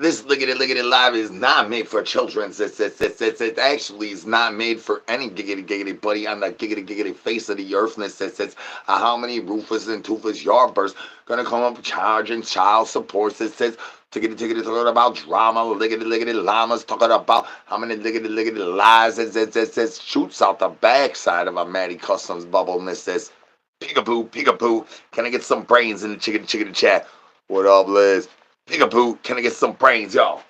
This lickety live is not made for children. It actually is not made for any giggity buddy on the giggity face of the earthness. How many roofers and toothless yardbirds gonna come up charging child support? It says tickety talking about drama, lickety llamas talking about how many lickety lies. It shoots out the backside of a Maddie Customs bubble, and it says peekaboo. Can I get some brains in the chickity chat? What up, Liz? Peekaboo, can I get some brains, y'all?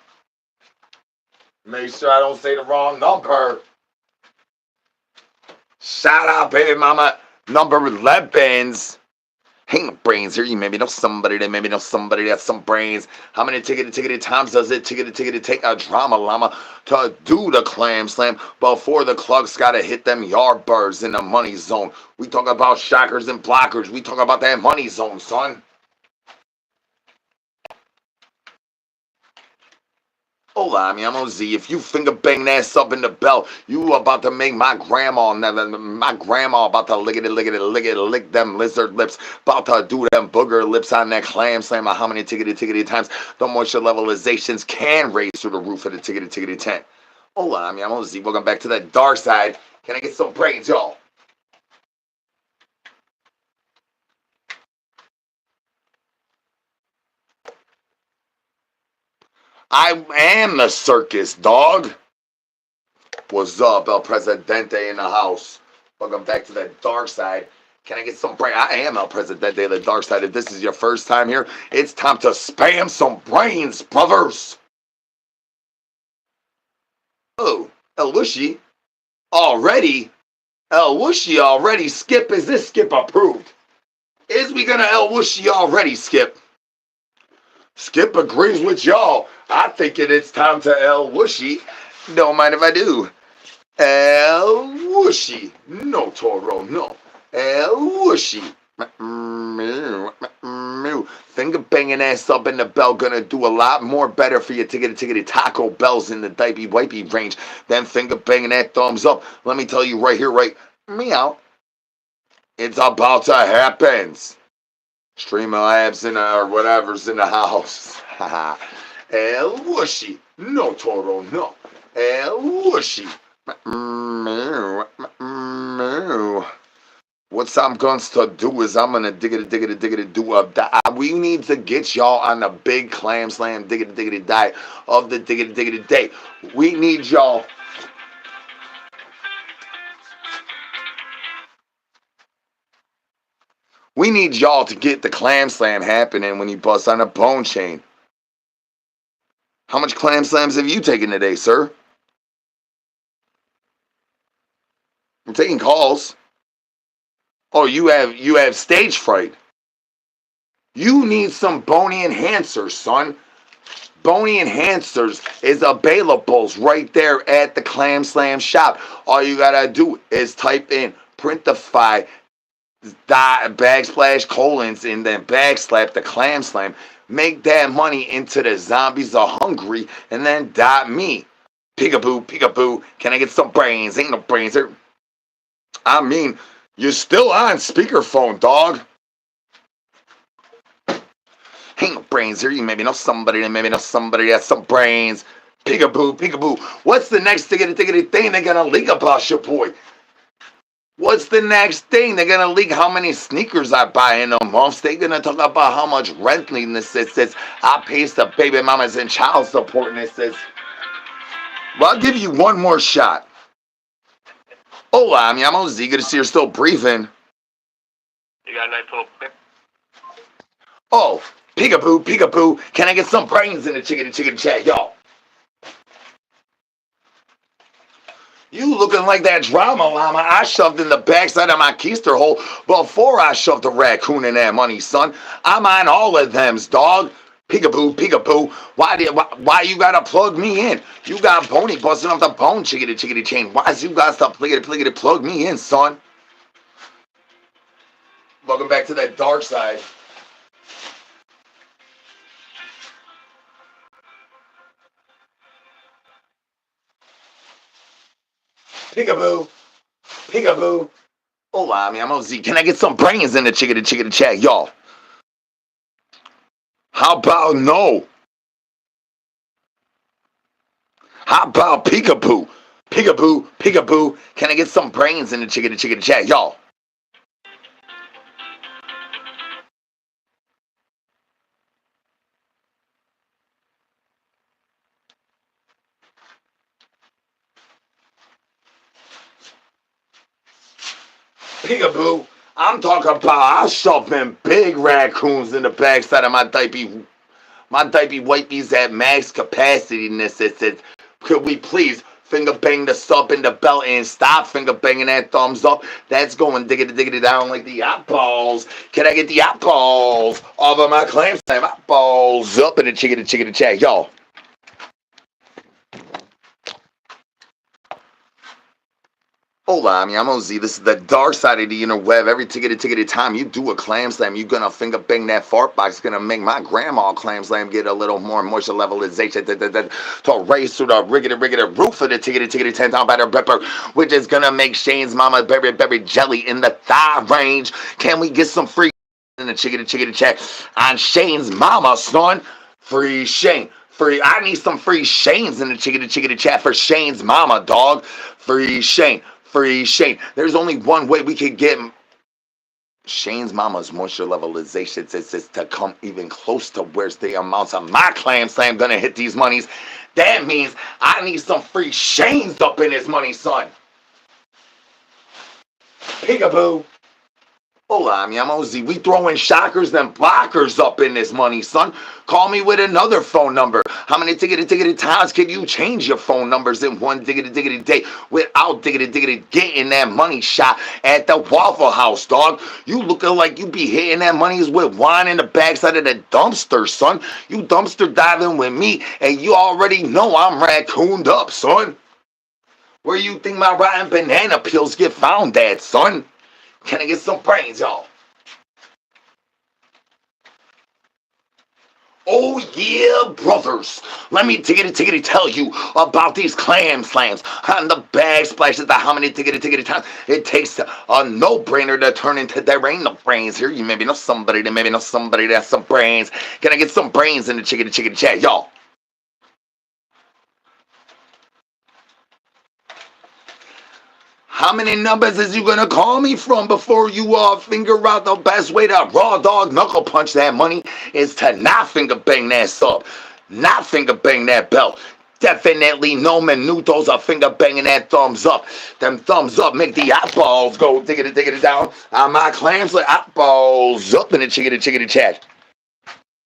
Make sure I don't say the wrong number. Shout out, baby mama. Number 11s. Ain't no brains here. You maybe know somebody that maybe know somebody that's some brains. How many tickety times does it tickety take a drama llama to do the clam slam before the clugs gotta hit them yardbirds in the money zone? We talk about shockers and blockers. We talk about that money zone, son. Hola, mi amo Z. If you finger bang that sub in the bell, you about to make my grandma about to lick them lizard lips, about to do them booger lips on that clam slam. How many tickety times the moisture levelizations can raise through the roof of the tickety tent? Hola, mi amo Z. Welcome back to the dark side. Can I get some brains, y'all? I am the circus, dog. What's up, El Presidente in the house? Welcome back to the dark side. Can I get some brains? I am El Presidente of the dark side. If this is your first time here, it's time to spam some brains, brothers. Oh, El Wushy already? El Wushy already? Skip, is this Skip approved? Is we gonna El Wushy already, Skip? Skip agrees with y'all. I think it's time to El Wushy. Don't mind if I do. El Wushy. No, Toro, no. El Wushy. Finger banging ass up in the bell gonna do a lot more better for your tickety Taco Bells in the dipey wipey range than finger banging that thumbs up. Let me tell you right here, right meow. It's about to happen. Streamlabs in or whatever's in the house. El Wushy. No, Toro, no. El Wushy. What I'm going to do is I'm going to diggity do a we need to get y'all on the big clam slam diggity diet of the diggity day. We need y'all. We need y'all to get the clam slam happening when you bust on a bone chain. How much clam slams have you taken today, sir? I'm taking calls. Oh, you have stage fright. You need some bony enhancers, son. Bony enhancers is availables right there at the Clam Slam shop. All you gotta do is type in printify backsplash colons and then backslap the Clam Slam. Make that money into the zombies are hungry and then .me. Peekaboo. Can I get some brains? Ain't no brains here. I mean, you're still on speakerphone, dog. Ain't no brains here. You maybe know somebody that's some brains. Peekaboo. What's the next thing they're gonna leak about your boy? What's the next thing? They're gonna leak how many sneakers I buy in a month. They're gonna talk about how much renting this is. I pay the baby mamas and child support, and it says, well, I'll give you one more shot. Hola, mi amo Z. Good to see you're still breathing. You got a nice little pick. Oh, peekaboo. Can I get some brains in the chicken chat, y'all? You looking like that drama llama I shoved in the backside of my keister hole before I shoved the raccoon in that money, son. I'm on all of them's, dog. Peekaboo. Why you gotta plug me in? You got bony busting off the bone, chickity chain. Why's you got to plug me in, son? Welcome back to that dark side. Peekaboo. Hola, mi amo Z. Can I get some brains in the chickity chat, y'all? How about no? How about peekaboo? Peekaboo, peekaboo. Can I get some brains in the chicken chat, y'all? Peekaboo. I'm talking about I'm shoving big raccoons in the backside of my diaper wipies at max capacity. Could we please finger bang the sub in the belt and stop finger banging that thumbs up? That's going diggity down like the eyeballs. Can I get the eyeballs off of my clam slam? Eyeballs up in the chicken chat, y'all. Hola, mi amo Z. This is the dark side of the interweb. Every tickety time you do a clam slam, you gonna finger bang that fart box. Gonna make my grandma clam slam get a little more moisture levelization to raise through the riggedy roof of the tickety 10 down batter pepper, which is gonna make Shane's mama berry jelly in the thigh range. Can we get some free in the chickety chat on Shane's mama, son? Free Shane. Free. I need some free Shanes in the chickety chat for Shane's mama, dog. Free Shane. Free Shane. There's only one way we could get Shane's mama's moisture levelization is to come even close to where's the amounts of my clam slam gonna hit these monies. That means I need some free Shanes up in this money, son. Peekaboo. Hola, mi amo Z. We throwing shockers and blockers up in this money, son. Call me with another phone number. How many tickety times can you change your phone numbers in one diggity day without diggity getting that money shot at the Waffle House, dog? You looking like you be hitting that monies with wine in the backside of the dumpster, son. You dumpster diving with me, and you already know I'm raccooned up, son. Where you think my rotten banana peels get found at, son? Can I get some brains, y'all? Oh yeah, brothers. Let me tickety tell you about these clam slams on the bag splashes. The how many tickety times it takes a no-brainer to turn into there ain't no brains here. You maybe know somebody that maybe know somebody that has some brains. Can I get some brains in the chickety chat, y'all? How many numbers is you gonna call me from before you figure out the best way to raw dog knuckle punch that money is to not finger bang that sub, not finger bang that belt. Definitely no minutos of finger banging that thumbs up. Them thumbs up make the eyeballs go diggity down on my clams like eyeballs up in the chickety chat.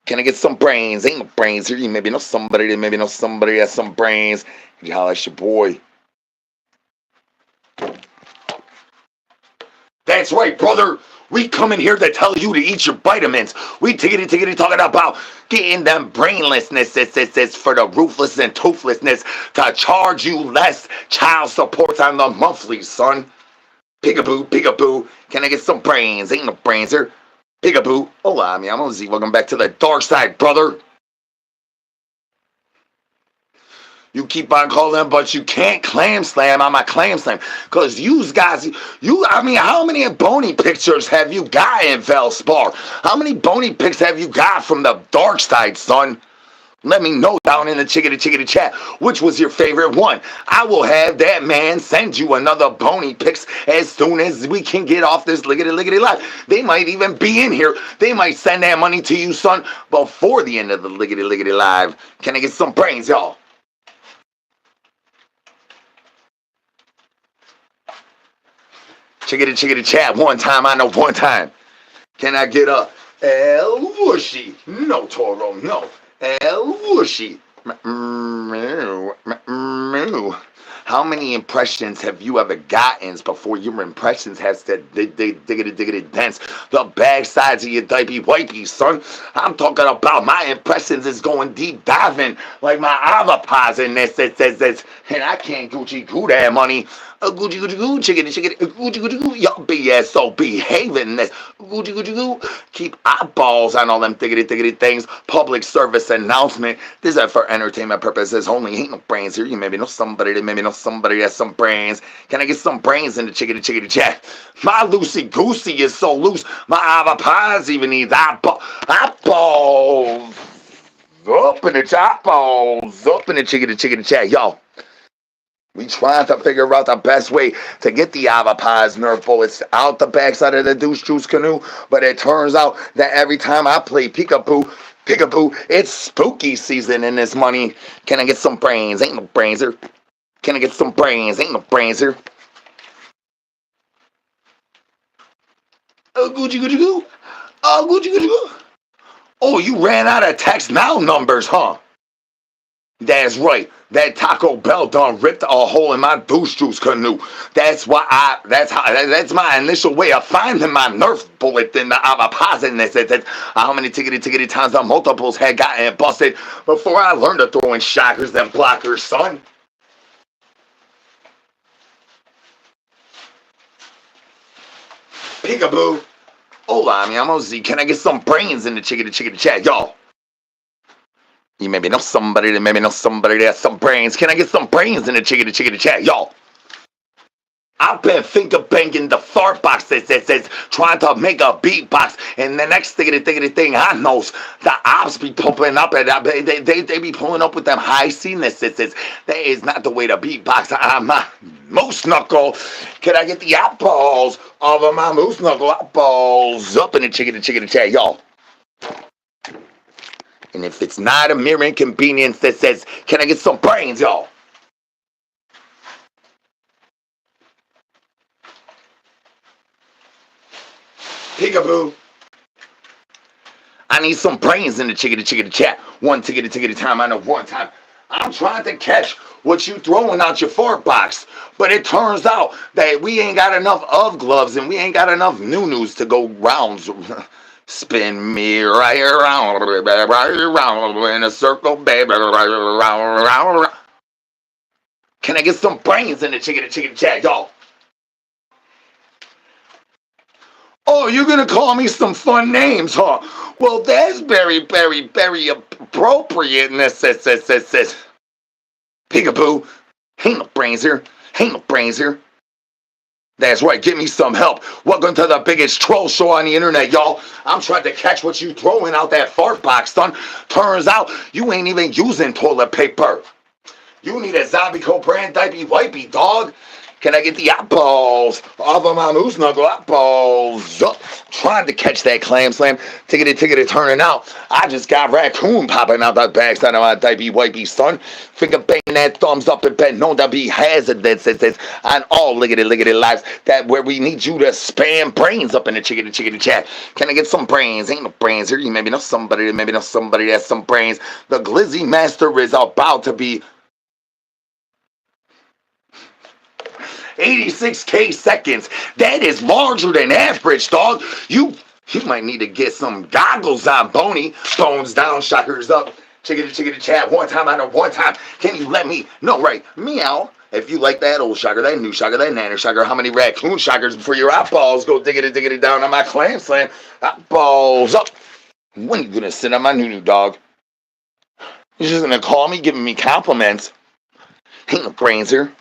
Can I get some brains? Ain't no brains here. You maybe know somebody that maybe know somebody that has some brains. You holla at your boy. That's right, brother. We come in here to tell you to eat your vitamins. We tickety talking about getting them brainlessness for the ruthless and toothlessness to charge you less child support on the monthly, son. Peekaboo. Can I get some brains? Ain't no brains here. Peekaboo. Hola, mi amo Z. Welcome back to the dark side, brother. You keep on calling, but you can't clam slam on my clam slam. Because you guys, how many bony pictures have you got in Valspar? How many bony pics have you got from the dark side, son? Let me know down in the chickety chat which was your favorite one. I will have that man send you another bony pics as soon as we can get off this liggity live. They might even be in here. They might send that money to you, son, before the end of the liggity live. Can I get some brains, y'all? Chickety chat one time, I know one time. Can I get a El Whooshy? No, Toro, no. El Whooshy. How many impressions have you ever gotten before your impressions has to diggity dance the backsides of your diaper wipey, son? I'm talking about my impressions is going deep diving like my avocados in this, and I can't Gucci goo that money. Gucci goo, chickity, Gucci goo, y'all BSO behaving this. Gucci goo, keep eyeballs on all them diggity things. Public service announcement. This is for entertainment purposes only. Ain't no brains here. You maybe know somebody that maybe know somebody that has some brains. Can I get some brains in the chickity chat? My loosey goosey is so loose. My avocados even needs eyeballs. Up in the eyeballs. Up in the chickity chat, y'all. We trying to figure out the best way to get the Avapi's Nerf bullets out the backside of the douche juice canoe, but it turns out that every time I play peekaboo, it's spooky season in this money. Can I get some brains? Ain't no brains here. Can I get some brains? Ain't no brains here. Oh, Gucci Gucci Goo. Oh, Gucci Gucci Goo. Oh, you ran out of text now numbers, huh? That's right. That Taco Bell done ripped a hole in my douche juice canoe. That's that's my initial way of finding my Nerf bullet in the Avapaziness. That's how many tickety times the multiples had gotten busted before I learned to throw in shockers and blockers, son. Peekaboo. Hola, mi amo Z. Can I get some brains in the chickadee chat, y'all? You maybe know somebody that maybe know somebody that has some brains. Can I get some brains in the chickadee chat, y'all? I've been finger banging the fart box that says trying to make a beatbox, and the next thing I knows, the ops be pumping up, and they be pulling up with them high C-ness. That is not the way to beatbox. I'm a moose knuckle. Can I get the eyeballs of my moose knuckle eyeballs up in the chickadee chat, y'all? And if it's not a mere inconvenience that says, can I get some brains, y'all? Peekaboo. I need some brains in the chickadee chat. One tickety time. I know one time. I'm trying to catch what you throwing out your fart box. But it turns out that we ain't got enough of gloves and we ain't got enough new-news to go rounds. Spin me right around in a circle, baby. Round. Can I get some brains in the chickadee chat, y'all? Oh, you're gonna call me some fun names, huh? Well, that's very appropriate. This. Peekaboo. Ain't no brains here. Ain't no brains here. That's right, give me some help. Welcome to the biggest troll show on the internet, y'all. I'm trying to catch what you throwing out that fart box, son. Turns out you ain't even using toilet paper. You need a zombie brand diaper wipey, dog. Can I get the eyeballs off of my moose knuckle? Eyeballs up. Trying to catch that clam slam. Tickety turning out. I just got raccoon popping out that backside of my diaper wipey, son. Finger banging that thumbs up and bet known to be hazardous on all lickety lives. That where we need you to spam brains up in the chickety chat. Can I get some brains? Ain't no brains here. You maybe know somebody that has some brains. The glizzy master is about to be 86K seconds. That is larger than average, dog. You might need to get some goggles on, Boney. Bones down, shockers up. Chickadee chat. One time, I know one time. Can you let me know, right? Meow. If you like that old shocker, that new shocker, that nanner shocker, how many raccoon shockers for your eyeballs go diggity down on my clam slam? Eyeballs up. When are you gonna sit on my new dog? You're just gonna call me, giving me compliments. Ain't no brains here.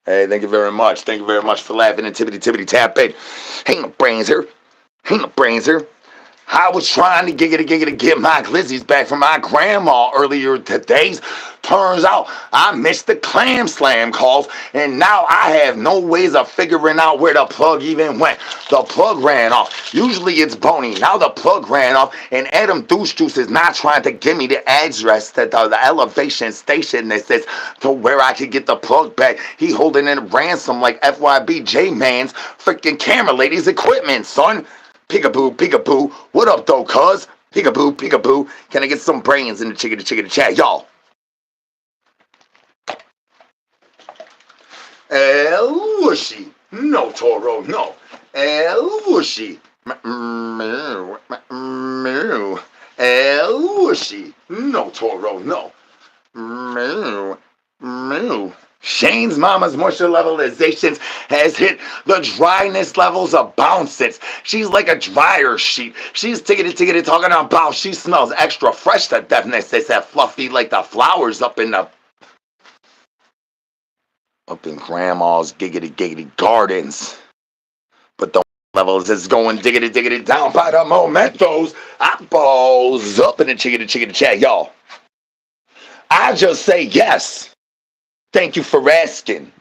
Hey, thank you very much. Thank you very much for laughing and tippity tapping. Ain't no brains here. Ain't no brains here. I was trying to get my glizzies back from my grandma earlier today. Turns out I missed the clam slam calls, and now I have no ways of figuring out where the plug even went. The plug ran off. Usually it's Boney. Now the plug ran off, and Adam Douche Juice is not trying to give me the address to the elevation station that says to where I could get the plug back. He holding in ransom like FYB J-Man's freaking camera lady's equipment, son. Peekaboo. What up, though, cuz? Peekaboo. Can I get some brains in the chickadee chat, y'all? El Whooshy. No, Toro, no. El Whooshy. El Whooshy. No, Toro, no. Shane's mama's moisture levelizations has hit the dryness levels of bouncing. She's like a dryer sheet. She's tickety talking about she smells extra fresh to deafness. They said fluffy like the flowers up in grandma's giggity gardens. But don't levels is going diggity down by the momentos. Eyeballs up in the chickity chat, y'all. I just say yes. Thank you for asking.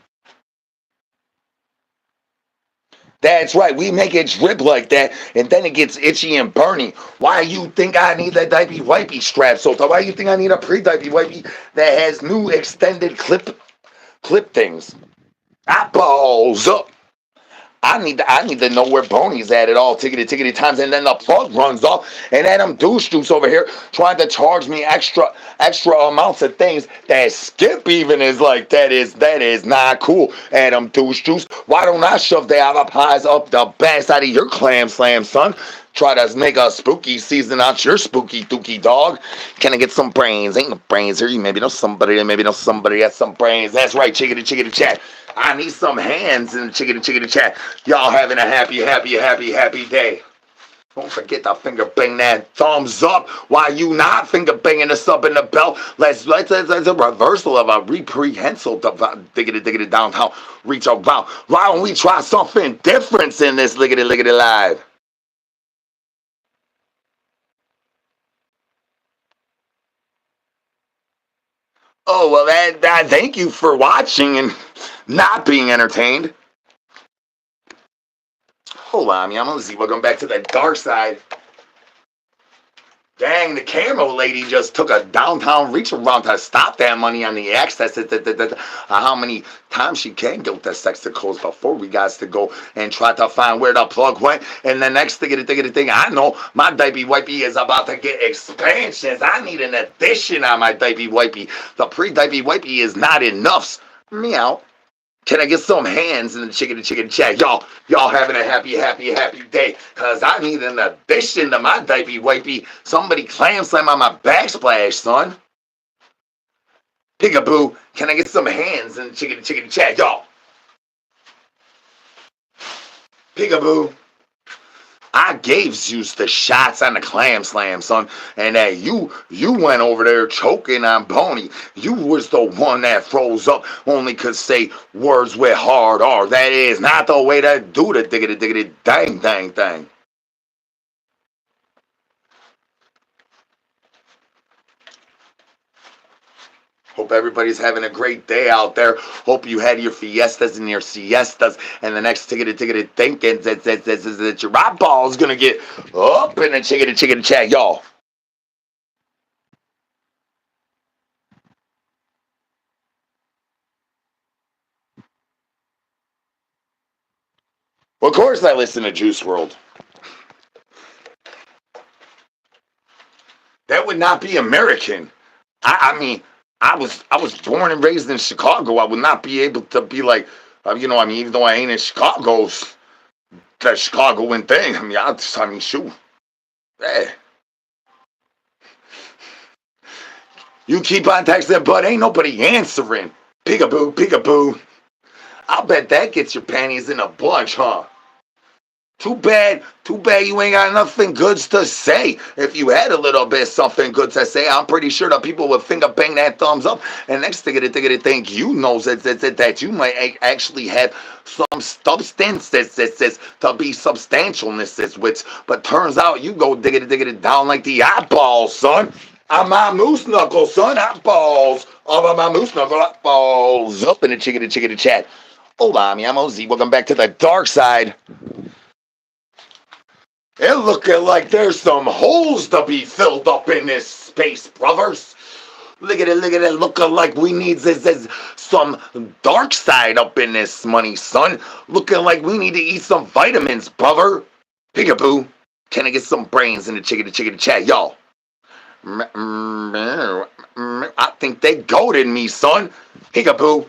That's right, we make it drip like that, and then it gets itchy and burny. Why you think I need that diaper wipey strap, so why you think I need a pre-diaper wipey that has new extended clip things? Eyeballs up. I need to know where Boney's at all tickety times, and then the plug runs off, and then them douche juice over here trying to charge me extra amounts of things that Skip even is like, that is not cool. Adam douche juice, why don't I shove the apple pies up the backside of your clam slam, son? Try to make a spooky season out your spooky dookie dog. Can I get some brains? Ain't no brains here. You maybe know somebody has some brains. That's right, chickity chat. I need some hands in the chickity chat. Y'all having a happy day. Don't forget to finger bang that thumbs up. Why you not finger banging the sub in the bell? Let's a reversal of a reprehensile diggity downtown. Reach around. Why don't we try something different in this liggity live? Oh, well, that thank you for watching and not being entertained. Hold on, I'm gonna see. Welcome back to the dark side. Dang, the camera lady just took a downtown reach around to stop that money on the access. How many times she can get that sex to close before we got to go and try to find where the plug went. And the next thing I know, my diaper wipey is about to get expansions. I need an addition on my diaper wipey. The pre-diaper wipey is not enough. Meow. Can I get some hands in the chicken chat? Y'all having a happy day. Cause I need an addition to my diaper wipey. Somebody clam slam on my backsplash, son. Peekaboo, can I get some hands in the chicken chat? Y'all. Peekaboo. I gave Zeus the shots on the clam slam, son, and that you went over there choking on Boney. You was the one that froze up, only could say words with hard R. That is not the way to do the diggity dang. Hope everybody's having a great day out there. Hope you had your fiestas and your siestas. And the next tickety thinking that your eyeball is going to get up in the chickity chat, y'all. Well, of course I listen to Juice WRLD. That would not be American. I mean, I was born and raised in Chicago. I would not be able to be like, even though I ain't in Chicago, that Chicagoan thing. I mean, shoot. Hey. You keep on texting, but ain't nobody answering. Peekaboo. I'll bet that gets your panties in a bunch, huh? Too bad you ain't got nothing good to say. If you had a little bit something good to say, I'm pretty sure the people would finger bang that thumbs up. And next thing you know that you might actually have some substances to be substantialness, but turns out you go diggity down like the eyeballs, son. On my moose knuckle, son. Eyeballs. All of my moose knuckle eyeballs up in the chickity chat. Hola, mi amo Z. Welcome back to the dark side. It looking like there's some holes to be filled up in this space, brothers. Look at it, looking like we need some dark side up in this money, son. Looking like we need to eat some vitamins, brother. Peekaboo, can I get some brains in the chickity chat, y'all? I think they goaded me, son. Peekaboo,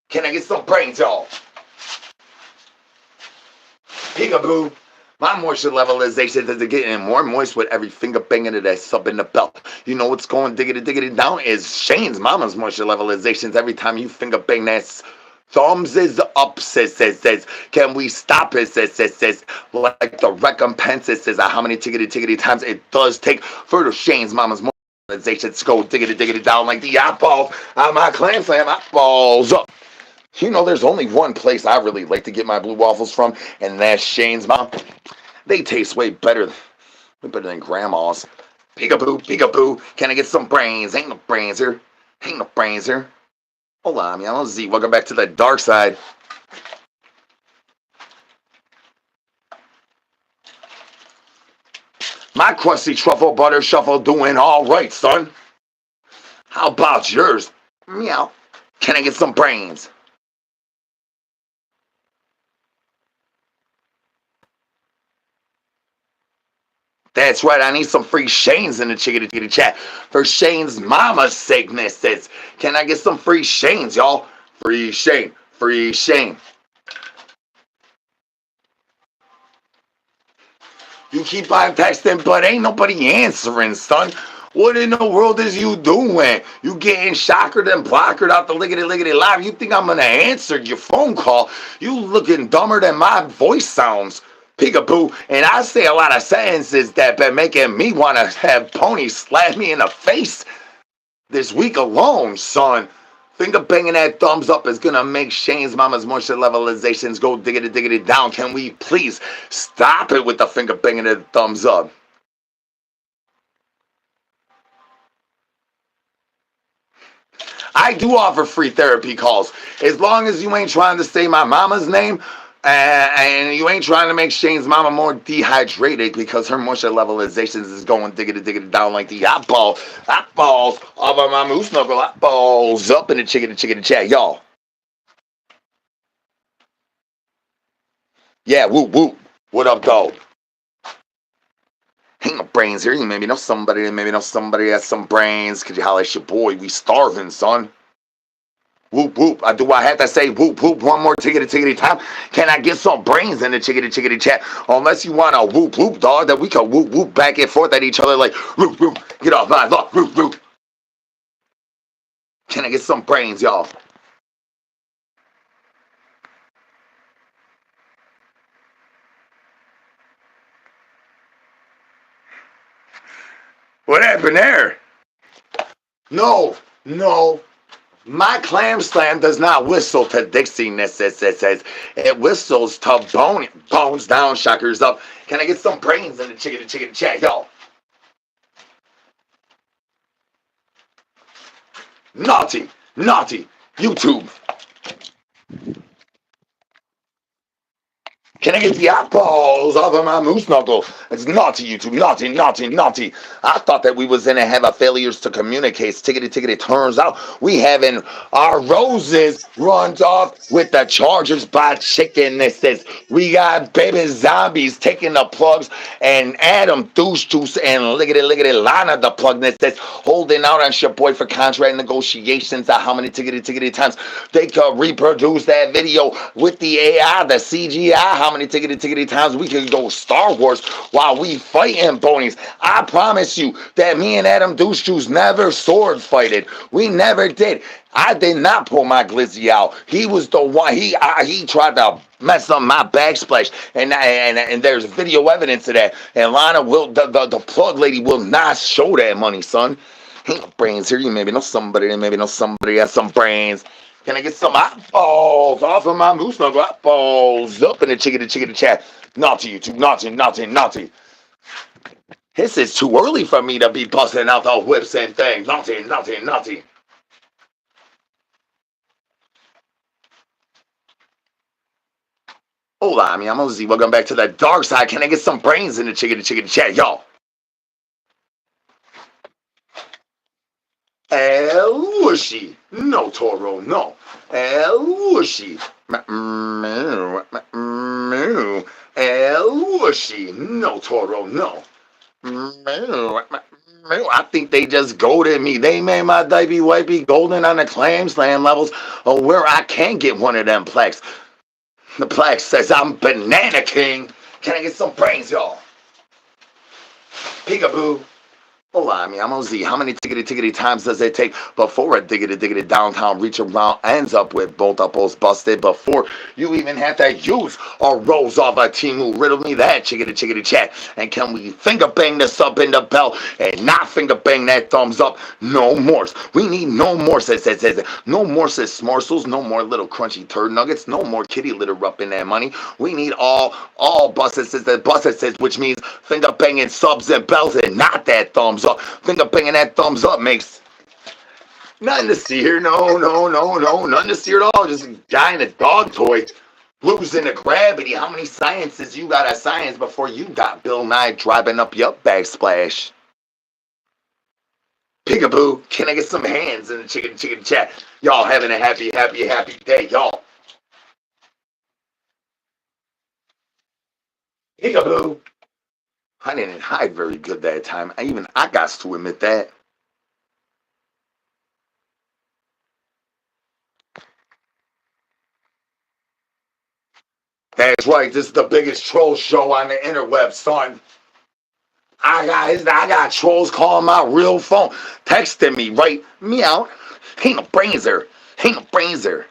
can I get some brains, y'all? Peekaboo. My moisture levelization is getting more moist with every finger banging of that sub in the belt. You know what's going diggity down is Shane's mama's moisture levelizations. Every time you finger bang that thumbs is up, says. Can we stop it, says. Like the recompense, says how many tickety times it does take for the Shane's mama's moisture levelizations to go diggity down like the eyeballs on my clam slam eyeballs up. You know, there's only one place I really like to get my blue waffles from, and that's Shane's mom. They taste way better than grandma's. Peekaboo, peekaboo. Can I get some brains? Ain't no brains here. Ain't no brains here. Hold on, I'm Z. Welcome back to the dark side. My crusty truffle butter shuffle doing all right, son. How about yours? Meow. Can I get some brains? That's right, I need some free Shanes in the chickadee chat. For Shane's mama's sake, says, can I get some free Shanes, y'all? Free Shane, free Shane. You keep on texting, but ain't nobody answering, son. What in the world is you doing? You getting shockered and blockered out the liggity live. You think I'm gonna answer your phone call? You looking dumber than my voice sounds. Peekaboo, and I say a lot of sentences that been making me want to have ponies slap me in the face this week alone, son. Finger banging that thumbs up is gonna make Shane's mama's moisture levelizations go diggity down. Can we please stop it with the finger banging and the thumbs up? I do offer free therapy calls as long as you ain't trying to say my mama's name. And you ain't trying to make Shane's mama more dehydrated because her moisture levelizations is going diggity down like the hot balls off of my moose knuckle, hot balls up in the chicken chat, y'all. Yeah, whoop whoop. What up, dog? Ain't no brains here. You maybe know somebody has some brains. Could you holler at your boy? We starving, son. Whoop whoop. Do I have to say whoop whoop one more tickety time? Can I get some brains in the chickadee chat? Unless you want a whoop whoop, dog, that we can whoop whoop back and forth at each other like whoop whoop. Get off my luck, whoop whoop. Can I get some brains, y'all? What happened there? No. My clam slam does not whistle to Dixiness. It says it whistles to bones down, shockers up. Can I get some brains in the chicken chat, y'all? Naughty, YouTube. Can I get the eyeballs off of my moose knuckle? It's naughty, YouTube. Naughty. I thought that we was gonna have a failures to communicate. Tickety. Turns out we having our roses runs off with the Chargers by chicken. This says we got baby zombies taking the plugs and Adam Douche Juice and liggity Lana the plug. This says holding out on your boy for contract negotiations. How many tickety times they could reproduce that video with the AI, the CGI? How many tickety times we can go Star Wars while we fighting ponies? I promise you that me and Adam Douche Juice never sword fighted. We never did. I did not pull my glizzy out. He was the one. He tried to mess up my backsplash, and there's video evidence of that. And Lana will the plug lady will not show that money, son. Ain't no brains here. You maybe know somebody has some brains. Can I get some eyeballs off of my moose knuckle? Eyeballs up in the chicken chat. Naughty, YouTube. Naughty. This is too early for me to be busting out the whips and things. Naughty. Hola, I'm OZ. Welcome back to the dark side. Can I get some brains in the chicken chat, y'all? El Whooshy. No, Toro, no. El Whooshy. Moo. El Whooshy. No, Toro, no. Moo. I think they just goaded me. They made my diaper wipey golden on the clam slam levels where I can get one of them plaques. The plaque says I'm Banana King. Can I get some brains, y'all? Peekaboo. Hola, mi amo Z. How many tickety times does it take before a diggity downtown reach around ends up with both uppos busted before you even have to use or rolls off a Timu? Riddle me that chickity chat. And can we finger bang this up in the bell and not finger bang that thumbs up? No more. We need no more says no more says morsels, no more little crunchy turd nuggets, no more kitty litter up in that money. We need all buses says, which means finger banging subs and bells and not that thumbs up. Finger banging that thumbs up makes nothing to see here. No, nothing to see at all. Just a guy in a dog toy losing the gravity. How many sciences you got at science before you got Bill Nye driving up your backsplash? Peekaboo, can I get some hands in the chicken chat? Y'all having a happy day, y'all. Peekaboo. I didn't hide very good that time. I got to admit that. That's right. This is the biggest troll show on the interweb, son. I got trolls calling my real phone, texting me, right? Me out. Ain't no brains there. Ain't no brains there.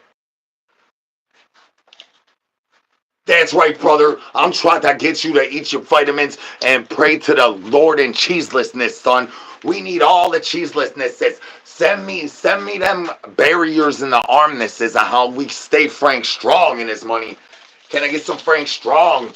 That's right, brother. I'm trying to get you to eat your vitamins and pray to the Lord in cheeselessness, son. We need all the cheeselessnesses. Send me them barriers in the armnesses of how we stay Frank Strong in his money. Can I get some Frank Strong?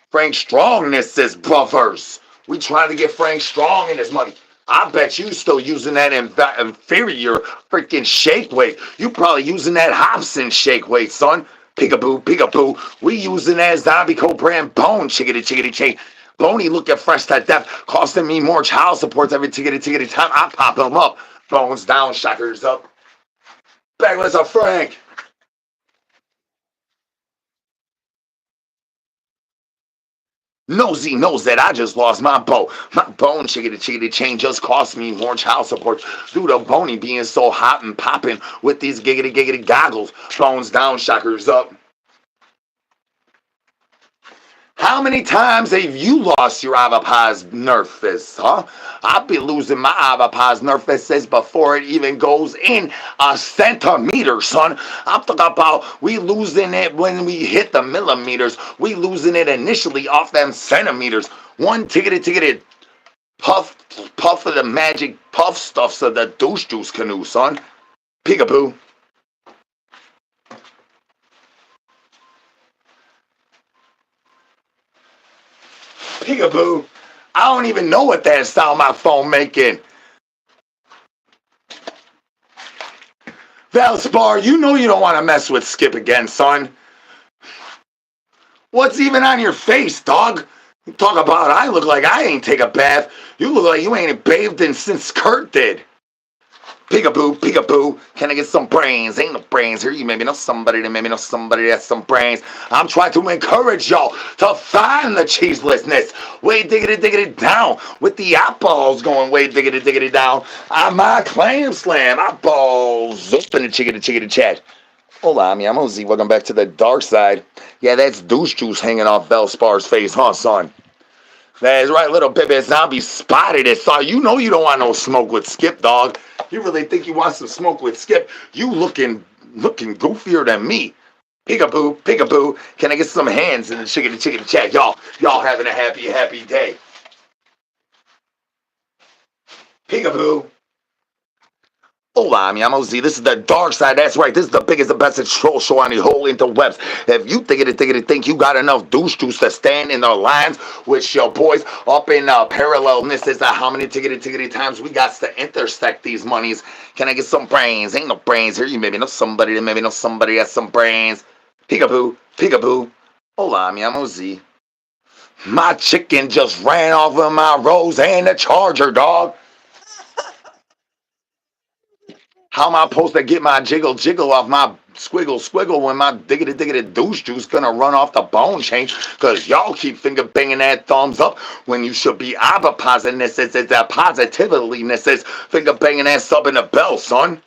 Frank Strongnesses, brothers. We trying to get Frank Strong in his money. I bet you still using that inferior freaking shake weight. You probably using that Hobson shake weight, son. Peekaboo. We using that Zombie Co brand bone, chickity chain. Boney looking fresh to death, costing me more child supports every tickety time I pop him up. Bones down, shockers up. Backless of Frank. Nosy knows that I just lost my bow. My bone chickity chain just cost me more child support due to Boney being so hot and popping with these giggity goggles. Bones down, shockers up. How many times have you lost your Avapas Nerf fists, huh? I'll be losing my Avapas Nerf fists before it even goes in a centimeter, son. I'm talking about we losing it when we hit the millimeters. We losing it initially off them centimeters. One tickety puff of the magic puff stuffs of the douche juice canoe, son. Peekaboo. Peekaboo. I don't even know what that sound my phone making. Valspar, you know you don't want to mess with Skip again, son. What's even on your face, dog? You talk about I look like I ain't take a bath. You look like you ain't bathed in since Kurt did. Peekaboo, can I get some brains? Ain't no brains here. You maybe know somebody that maybe know somebody that's some brains. I'm trying to encourage y'all to find the cheeselessness. Way diggity down. With the eyeballs going way diggity down. On my clam slam. Eyeballs up in the chickity chat. Hola, mi amo Z. Welcome back to the dark side. Yeah, that's douche juice hanging off Belspar's face, huh, son? That's right, little baby zombie spotted it. So you know you don't want no smoke with Skip, dog. You really think you want some smoke with Skip? You looking goofier than me. Peekaboo. Can I get some hands in the chicken chat? Y'all having a happy day. Peekaboo. Hola, mi amo Z. This is the dark side. That's right. This is the biggest and best troll show on the whole interwebs. If you think you got enough douche juice to stand in the lines with your boys up in parallelness as to how many tickety times we got to intersect these monies. Can I get some brains? Ain't no brains here. You maybe know somebody that maybe know somebody has some brains. Peekaboo. Hola, mi amo Z. My chicken just ran off of my rose and the charger, dog. How am I supposed to get my jiggle off my squiggle when my diggity douche juice gonna run off the bone chain? Cause y'all keep finger banging that thumbs up when you should be aba positiveness. It's that positiveness is finger banging that sub in the bell, son.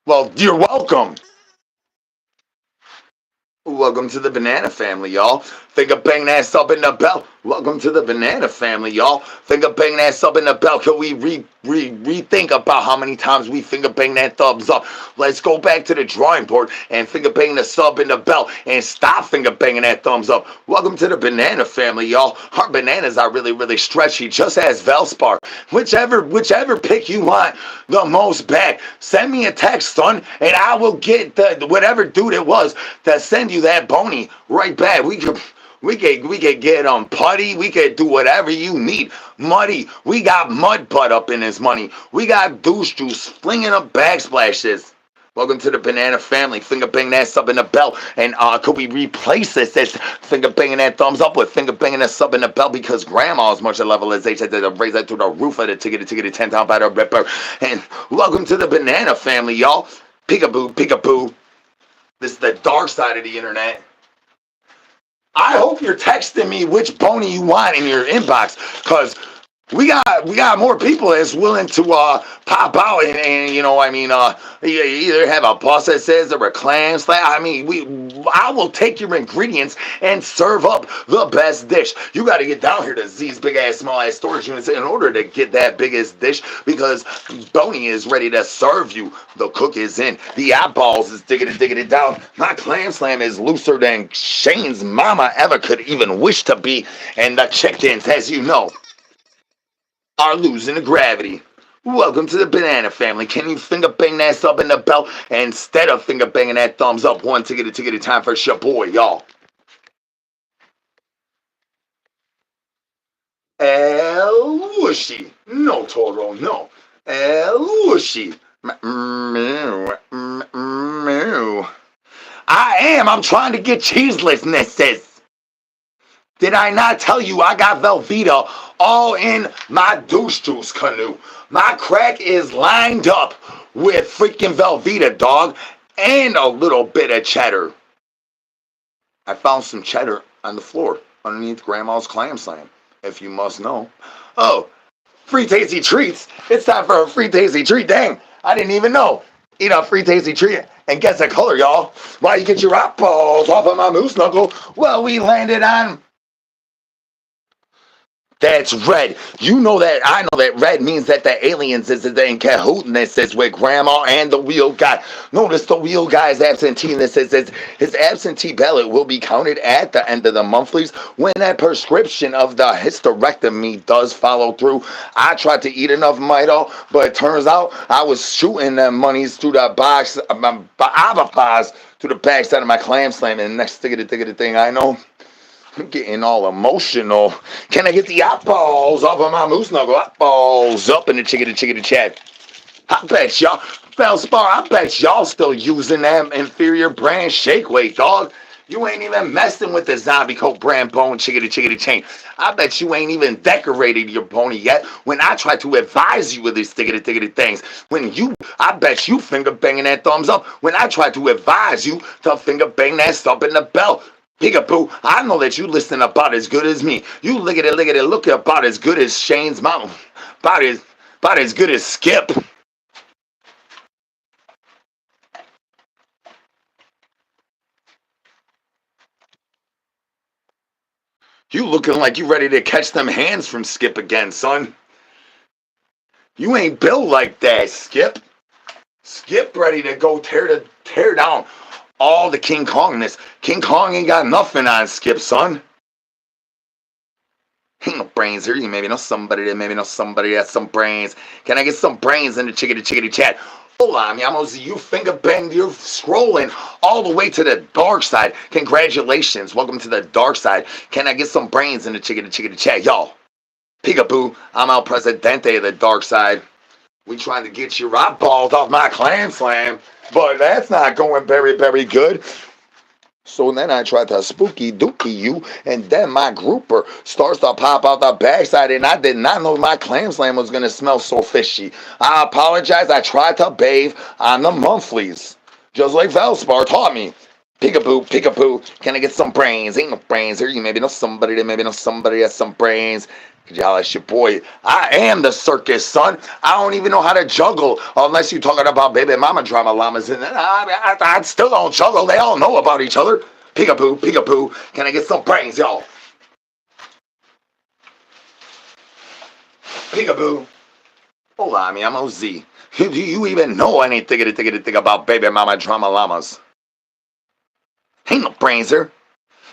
Well, you're welcome. Welcome to the banana family, y'all. Finger bang that sub in the bell. Welcome to the banana family, y'all. Finger bang that sub in the bell. Can we rethink about how many times we finger bang that thumbs up? Let's go back to the drawing board and finger bang the sub in the bell and stop finger banging that thumbs up. Welcome to the banana family, y'all. Our bananas are really stretchy, just as Velspar. Whichever pick you want the most back, send me a text, son, and I will get the whatever dude it was that send you that bony right back. We could get putty. We could do whatever you need. Muddy. We got mud butt up in this money. We got douche juice flinging up backsplashes. Welcome to the banana family. Finger bang that sub in the bell. And could we replace this finger banging that thumbs up with finger banging that sub in the bell, because grandma's much a level as H had to raise that through the roof of the tickety 10 town by the ripper. And welcome to the banana family, y'all. Peekaboo. This is the dark side of the internet. I hope you're texting me which bony you want in your inbox, because we got more people that's willing to pop out and you know, I mean, you either have a boss that says or a clam slash. I mean, I will take your ingredients and serve up the best dish. You got to get down here to Z's big ass small ass storage units in order to get that biggest dish, because Boney is ready to serve you. The cook is in. The eyeballs is digging it down. My clam slam is looser than Shane's mama ever could even wish to be, and the chickens, as you know, are losing the gravity. Welcome to the banana family. Can you finger bang that sub in the bell instead of finger banging that thumbs up? One ticket time for your boy, y'all. Elushi. No, Toro, no. Elushi. I'm trying to get cheeselessnesses. Did I not tell you I got Velveeta all in my douche juice canoe? My crack is lined up with freaking Velveeta, dog, and a little bit of cheddar. I found some cheddar on the floor underneath Grandma's clam slam, if you must know. Oh, free tasty treats. It's time for a free tasty treat. Dang, I didn't even know. Eat a free tasty treat and guess the color, y'all. Why you get your eyeballs off of my moose knuckle? Well, we landed on... That's red. You know that. I know that red means that the aliens is in cahoots with Grandma and the wheel guy. Notice the wheel guy's absentee. His absentee ballot will be counted at the end of the monthlies when that prescription of the hysterectomy does follow through. I tried to eat enough Mito, but it turns out I was shooting them monies through the box, avapaz, through the backside of my clam slam, and the next thing I know, I'm getting all emotional. Can I get the eyeballs off of my moose knuckle? Eyeballs up in the chickadee chat. I bet y'all, Felspar, I bet y'all still using that inferior brand shake weight, dog. You ain't even messing with the Zombie Coat brand bone chickadee chain. I bet you ain't even decorated your pony yet when I try to advise you with these tickety things. I bet you finger banging that thumbs up when I try to advise you to finger bang that sub in the bell. Peekaboo, I know that you listen about as good as me. You look at it, look about as good as Shane's mom. About as good as Skip. You looking like you ready to catch them hands from Skip again, son. You ain't built like that, Skip. Skip ready to go tear down all the King Kongness. King Kong ain't got nothing on Skip, son. Ain't no brains here. You maybe know somebody that's some brains. Can I get some brains in the chickadee chat? Hold on, Yamos, you finger banged, you're scrolling all the way to the dark side. Congratulations, welcome to the dark side. Can I get some brains in the chickadee chat, y'all? Peekaboo, I'm El Presidente of the dark side. We trying to get your eyeballs off my clam slam, but that's not going very good. So then I tried to spooky dookie you, and then my grouper starts to pop out the backside, and I did not know my clam slam was going to smell so fishy. I apologize. I tried to bathe on the monthlies, just like Velspar taught me. Peekaboo, can I get some brains? Ain't no brains here. You maybe know somebody has some brains. Y'all, it's your boy. I am the circus, son. I don't even know how to juggle unless you're talking about baby mama drama llamas. And I still don't juggle. They all know about each other. Peekaboo, peekaboo. Can I get some brains, y'all? Peekaboo. Hola, mi amo Z. Do you even know anything about baby mama drama llamas? Ain't no brains here.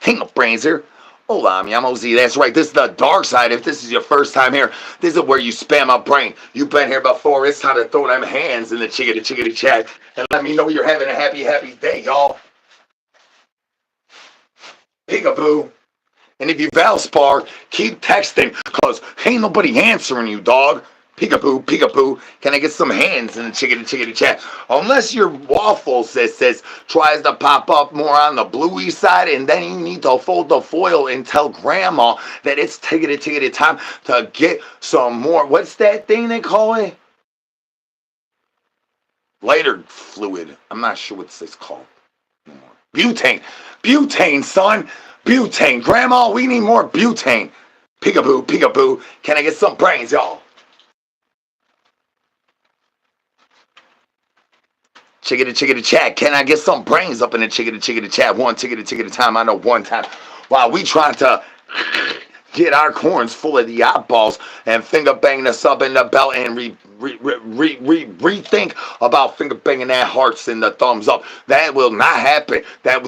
Ain't no brains here. Hola, mi amo Z. That's right. This is the dark side. If this is your first time here, this is where you spam my brain. You've been here before. It's time to throw them hands in the chickadee chat and let me know you're having a happy day, y'all. Peekaboo. And if you Valspar, keep texting, cause ain't nobody answering you, dog. Peekaboo, peekaboo. Can I get some hands in the chickadee chat? Unless your waffle says tries to pop up more on the bluey side, and then you need to fold the foil and tell grandma that it's tickety time to get some more. What's that thing they call it? Lighter fluid. I'm not sure what this is called. Butane. Butane, son. Butane. Grandma, we need more butane. Peekaboo, peekaboo. Can I get some brains, y'all? Chickadee chat. Can I get some brains up in the chickadee chat? One tickety time. I know one time. While we trying to get our corns full of the eyeballs and finger banging us up in the belt and rethink about finger banging that hearts and the thumbs up. That will not happen. That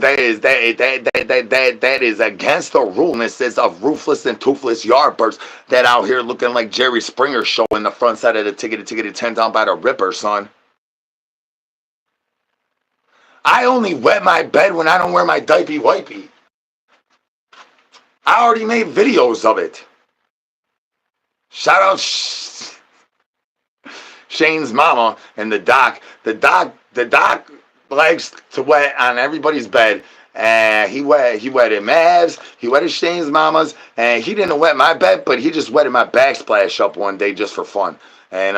is against the rulenesses of ruthless and toothless yardbirds that out here looking like Jerry Springer show in the front side of the tickety 10 down by the Ripper, son. I only wet my bed when I don't wear my diaper wipey. I already made videos of it. Shout out Shane's mama and the doc. The doc likes to wet on everybody's bed. And he wetted Mavs, he wetted Shane's mama's, and he didn't wet my bed, but he just wetted my backsplash up one day just for fun. And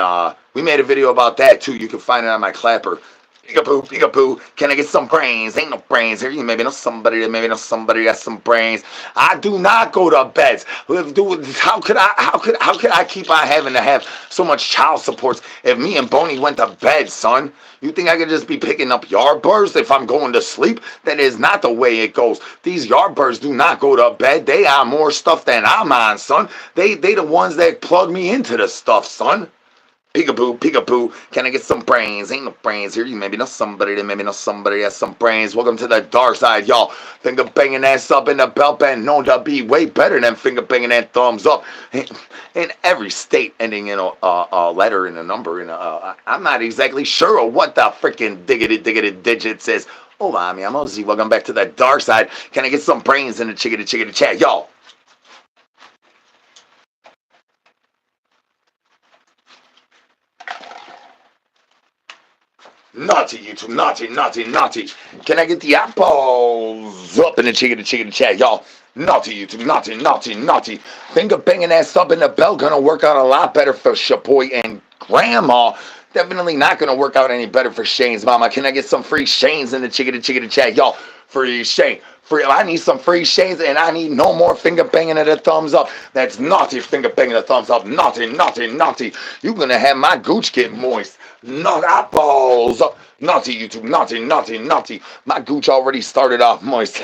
we made a video about that too. You can find it on my clapper. Peekaboo, peekaboo. Can I get some brains? Ain't no brains here. You maybe know somebody got some brains. I do not go to beds. How could I keep on having to have so much child supports if me and Boney went to bed, son? You think I could just be picking up yardbirds if I'm going to sleep? That is not the way it goes. These yardbirds do not go to bed. They are more stuff than I'm on, son. They the ones that plug me into the stuff, son. Peekaboo, peekaboo. Can I get some brains? Ain't no brains here. You maybe know somebody that maybe know somebody has some brains. Welcome to the dark side, y'all. Finger banging that sub in the belt band known to be way better than finger banging that thumbs up. In every state ending in a letter and a number. I'm not exactly sure of what the freaking diggity digits is. Hola, mi amo Z. Welcome back to the dark side. Can I get some brains in the chickadee chat, y'all? Naughty, YouTube, naughty. Can I get the apples up in the chickadee chat, y'all? Naughty, YouTube, naughty. Finger banging that sub in the bell gonna work out a lot better for Shaboy and Grandma. Definitely not gonna work out any better for Shane's mama. Can I get some free Shanes in the chickadee chat, y'all? Free Shane. I need some free Shanes and I need no more finger banging of the thumbs up. That's naughty finger banging the thumbs up. Naughty. You're gonna have my gooch get moist. Not apples. Naughty, YouTube. Naughty. My gooch already started off moist.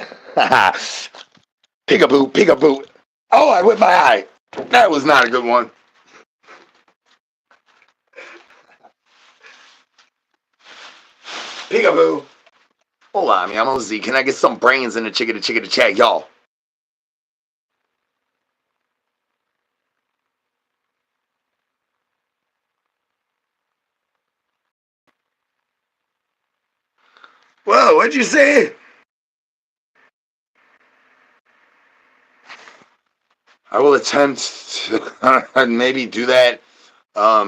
Peekaboo. Oh, I whipped my eye. That was not a good one. Peekaboo. Hola, mi amo Z. Can I get some brains in the chickadee chat, y'all? Whoa, what'd you say? I will attempt to maybe do that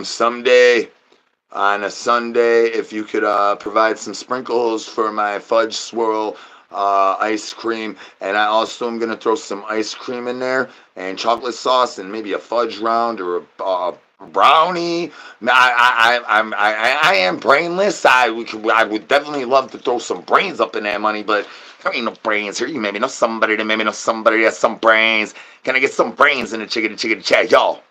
someday on a Sunday. If you could provide some sprinkles for my fudge swirl ice cream, and I also am gonna throw some ice cream in there and chocolate sauce and maybe a fudge round or a brownie. I am brainless. I would definitely love to throw some brains up in that money, but there ain't no brains here. You maybe know somebody that maybe know somebody that has some brains. Can I get some brains in the chickadee chat, y'all?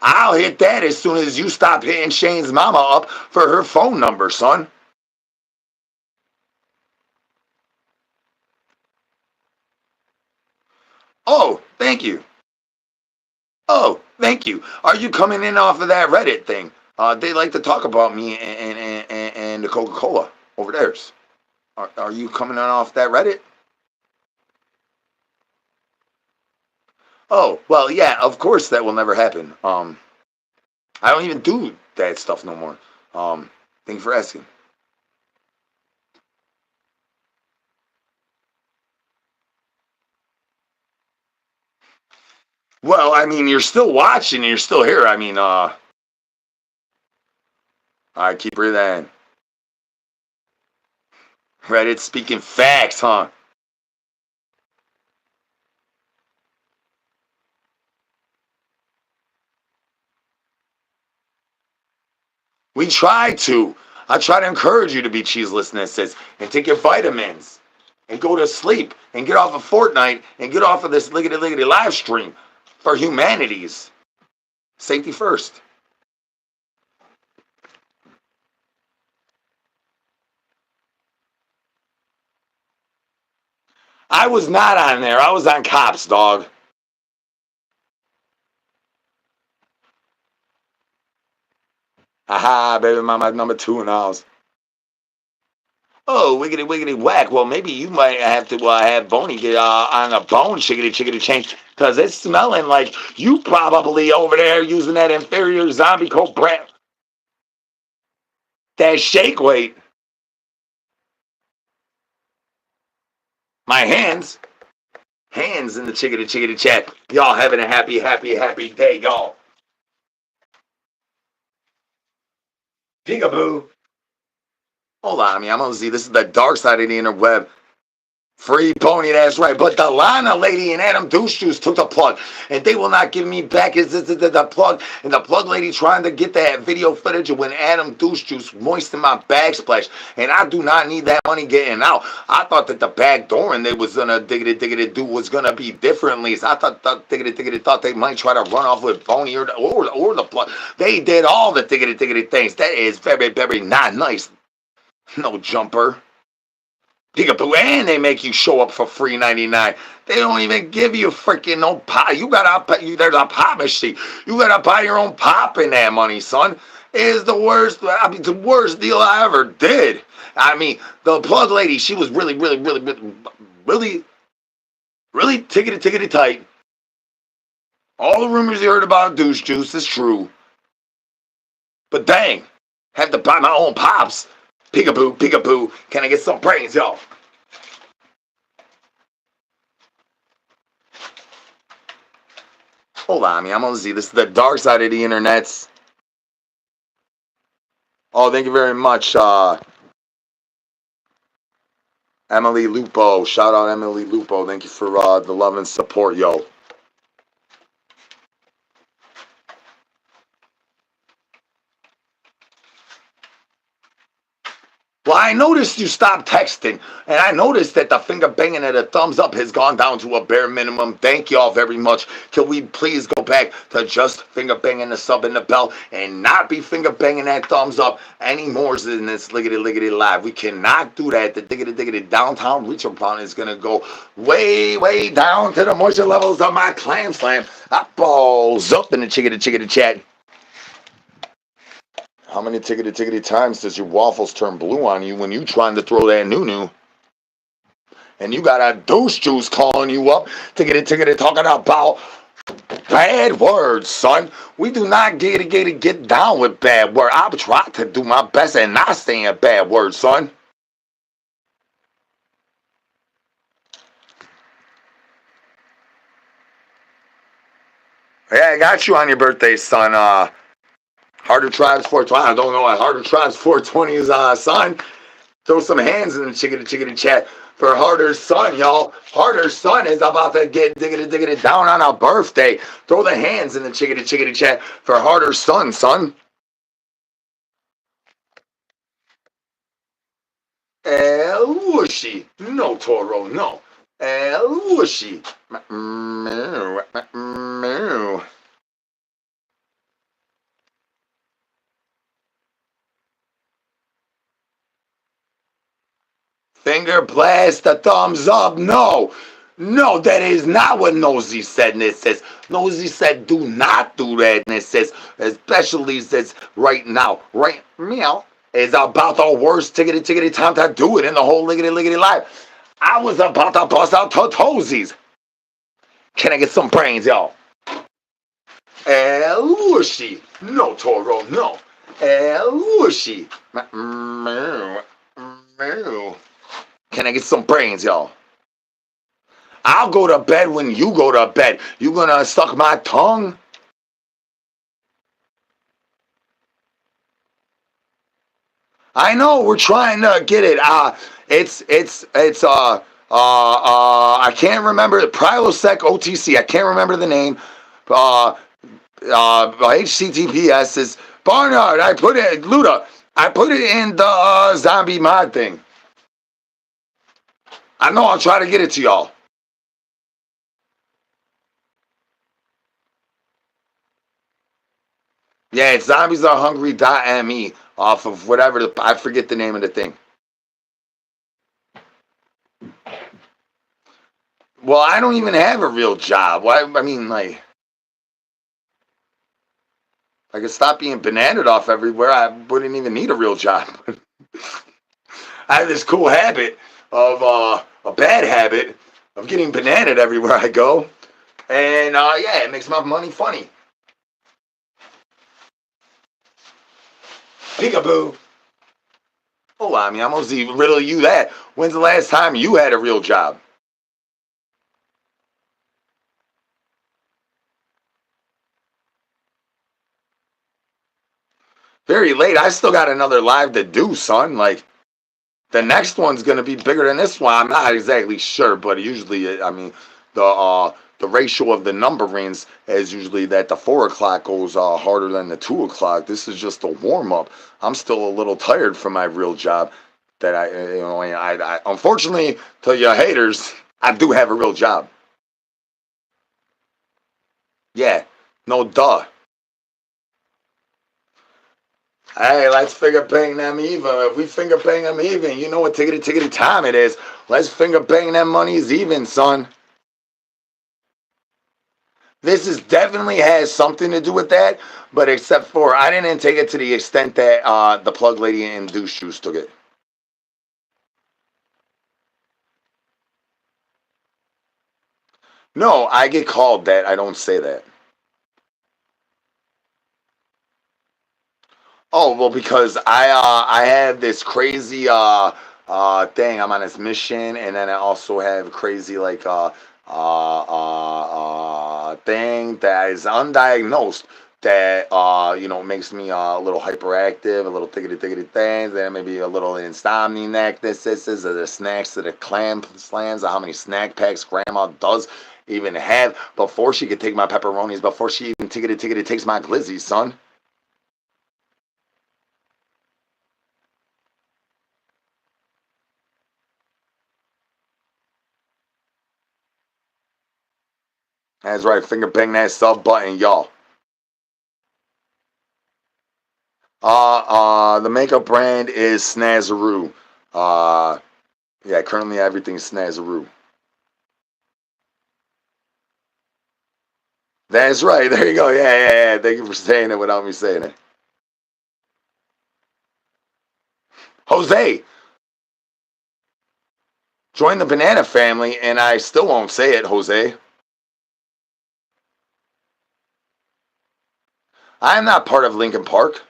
I'll hit that as soon as you stop hitting Shane's mama up for her phone number, son. Oh, thank you. Oh, thank you. Are you coming in off of that Reddit thing? They like to talk about me and the Coca-Cola over theirs. Are you coming in off that Reddit? Oh, well, yeah, of course that will never happen. I don't even do that stuff no more. Thank you for asking. Well, I mean, you're still watching, you're still here. I mean, I keep breathing. Reddit speaking facts, huh? We try to. I try to encourage you to be cheeselessnesses and take your vitamins and go to sleep and get off of Fortnite and get off of this liggity live stream for humanities. Safety first. I was not on there. I was on Cops, dog. Haha, baby mama number 2 in the house. Oh, wiggity whack. Well, maybe you might have to have Boney get on a bone chickity change because it's smelling like you probably over there using that inferior zombie coat brand. That shake weight. My hands. Hands in the chickity chat. Y'all having a happy day, y'all. Peekaboo. Hold on, I'm gonna see. This is the dark side of the interweb. Free pony, that's right. But the Lana lady and Adam Douche Juice took the plug, and they will not give me back the plug. And the plug lady trying to get that video footage of when Adam Douche Juice moistened my backsplash, and I do not need that money getting out. I thought that the backdooring they was gonna diggity do was gonna be differently. So I thought diggity thought they might try to run off with Boney or the plug. They did all the diggity things. That is very not nice. No jumper. Peekaboo, and they make you show up for free 99. They don't even give you freaking no pop. There's a pop machine. You gotta buy your own pop in that money, son. It is the worst. I mean, the worst deal I ever did. I mean, the plug lady, she was really tickety tight. All the rumors you heard about douche juice is true. But dang, have to buy my own pops. Peekaboo, can I get some brains, yo? Hold on, I'm gonna see. This is the dark side of the internets. Oh, thank you very much, Emily Lupo. Shout out Emily Lupo. Thank you for the love and support, yo. Well, I noticed you stopped texting, and I noticed that the finger banging and the thumbs up has gone down to a bare minimum. Thank y'all very much. Can we please go back to just finger banging the sub and the bell and not be finger banging that thumbs up anymore in this liggity live? We cannot do that. The diggity downtown reach around is going to go way down to the moisture levels of my clam slam. Up balls up in the chickity chat. How many tickety times does your waffles turn blue on you when you trying to throw that new? And you got a douche juice calling you up, tickety talking about bad words, son. We do not get down with bad words. I've tried to do my best and not saying bad words, son. Yeah, I got you on your birthday, son. Harder Tribes 420. I don't know what Harder Tribes 420 is, son. Throw some hands in the chickity chat for Harder's son, y'all. Harder's son is about to get diggity down on a birthday. Throw the hands in the chickity chat for Harder's son. El Whooshy. No, Toro, no. El Whooshy. Finger blast the thumbs up. No. No, that is not what Nosy said. And it says, Nosy said, do not do that. And it says, especially says right now, right meow, is about the worst tickety time to do it in the whole liggity life. I was about to bust out toesies. Can I get some brains, y'all? Elushi. No, Toro, no. Elushi. Can I get some brains, y'all? I'll go to bed when you go to bed. You gonna suck my tongue? I know we're trying to get it. I can't remember Prilosec OTC. I can't remember the name. HTTPS is Barnard. I put it Luda. I put it in the zombie mod thing. I know. I'll try to get it to y'all. Yeah, it's zombiesareHungry.me off of whatever I forget the name of the thing. Well, I don't even have a real job. Why? I mean, like, I could stop being bananaed off everywhere. I wouldn't even need a real job. I have this cool habit of a bad habit of getting bananaed everywhere I go, and yeah, it makes my money funny. Peekaboo. Oh, I mean, I'm gonna see riddle you that. When's the last time you had a real job? Very late. I still got another live to do, son. Like, the next one's gonna be bigger than this one. I'm not exactly sure, but usually, I mean, the ratio of the numberings is usually that the 4 o'clock goes harder than the 2 o'clock. This is just a warm up. I'm still a little tired from my real job. That I unfortunately to your haters, I do have a real job. Yeah, no duh. Hey, let's finger bang them even. If we finger bang them even, you know what tickety time it is. Let's finger bang them monies even, son. This is definitely has something to do with that, but except for I didn't take it to the extent that the plug lady and Douche Shoes took it. No, I get called that. I don't say that. Oh well, because I have this crazy thing. I'm on this mission, and then I also have crazy like thing that is undiagnosed that makes me a little hyperactive, a little tickety things, and maybe a little insomniac. This is the snacks to the clam slams. How many snack packs grandma does even have before she could take my pepperonis, before she even tickety takes my glizzies, son. That's right, finger bang that sub button, y'all. The makeup brand is Snazaroo. Uh, yeah, currently everything's Snazaroo. That's right. There you go. Yeah. Thank you for saying it without me saying it. Jose, join the banana family, and I still won't say it, Jose. I am not part of Lincoln Park.